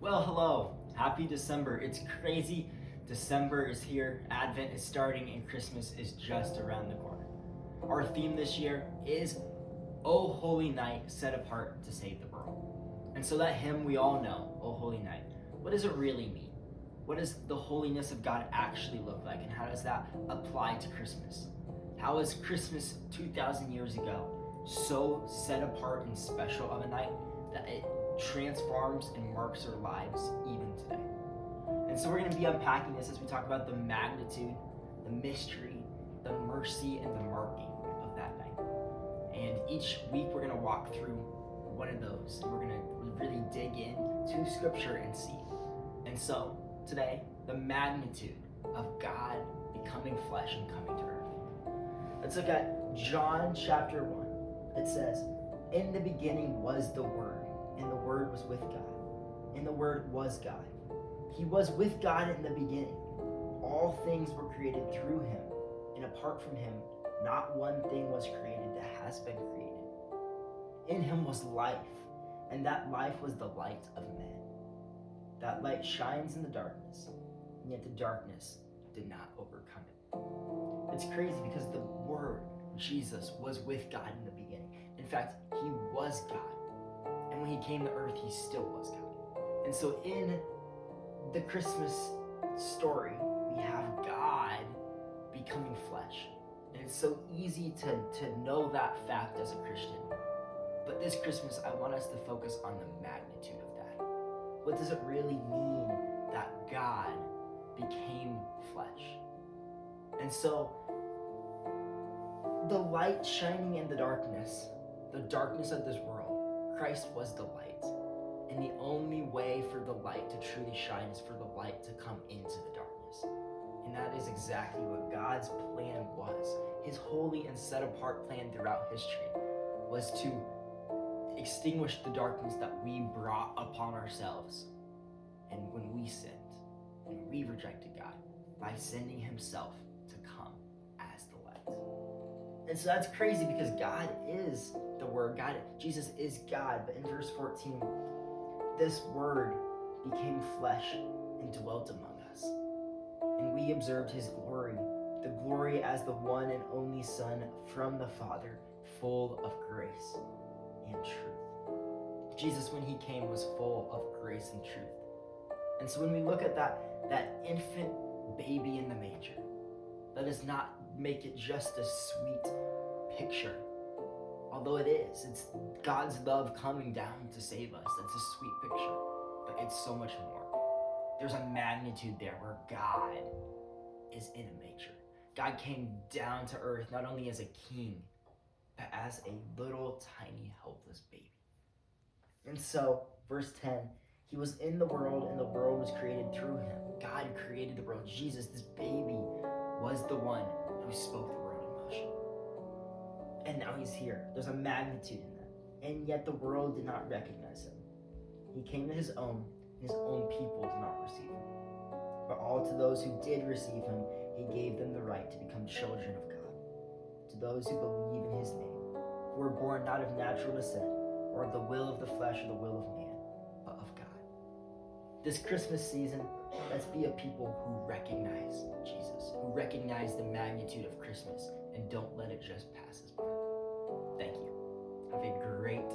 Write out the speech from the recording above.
Well, hello. Happy December. It's crazy. December is here, Advent is starting, and Christmas is just around the corner. Our theme this year is O Holy Night, set apart to save the world. And so that hymn we all know, O Holy Night, what does it really mean? What does the holiness of God actually look like, and how does that apply to Christmas? How is Christmas 2,000 years ago so set apart and special of a night that it transforms and marks our lives even today? And so we're going to be unpacking this as we talk about the magnitude, the mystery, the mercy, and the marking of that night. And each week we're going to walk through one of those, and we're going to really dig into Scripture and see. And so today, the magnitude of God becoming flesh and coming to earth. Let's look at John chapter 1. It says, "In the beginning was the Word, and the Word was with God, and the Word was God. He was with God in the beginning. All things were created through him, and apart from him, not one thing was created that has been created. In him was life, and that life was the light of men. That light shines in the darkness, and yet the darkness did not overcome it." It's crazy because the Word, Jesus, was with God in the beginning. In fact, he was God. And when he came to earth, he still was God. And so in the Christmas story, we have God becoming flesh. And it's so easy to know that fact as a Christian. But this Christmas, I want us to focus on the magnitude of that. What does it really mean that God became flesh? And so, the light shining in the darkness of this world, Christ was the light. And the only way for the light to truly shine is for the light to come into the darkness. And that is exactly what God's plan was. His holy and set apart plan throughout history was to extinguish the darkness that we brought upon ourselves. And when we sinned, and we rejected God, by sending himself to come as the light. And so that's crazy because God is the Word. Jesus is God. But in verse 14, this Word became flesh and dwelt among us. And we observed his glory, the glory as the one and only Son from the Father, full of grace and truth. Jesus, when he came, was full of grace and truth. And so when we look at that infant baby in the manger, let us not make it just a sweet picture. Although it is, it's God's love coming down to save us. That's a sweet picture, but it's so much more. There's a magnitude there where God is in a manger. God came down to earth not only as a king, but as a little tiny helpless baby. And so, verse 10, he was in the world and the world was created through him. God created the world. Jesus, this baby, was the one who spoke the world in motion. And now he's here. There's a magnitude in that. And yet the world did not recognize him. He came to his own, and his own people did not receive him. But all to those who did receive him, he gave them the right to become children of God. To those who believe in his name, who were born not of natural descent, or of the will of the flesh or the will of man, but of God. This Christmas season, let's be a people who recognize Jesus, who recognize the magnitude of Christmas, and don't let it just pass us by. Thank you. Have a great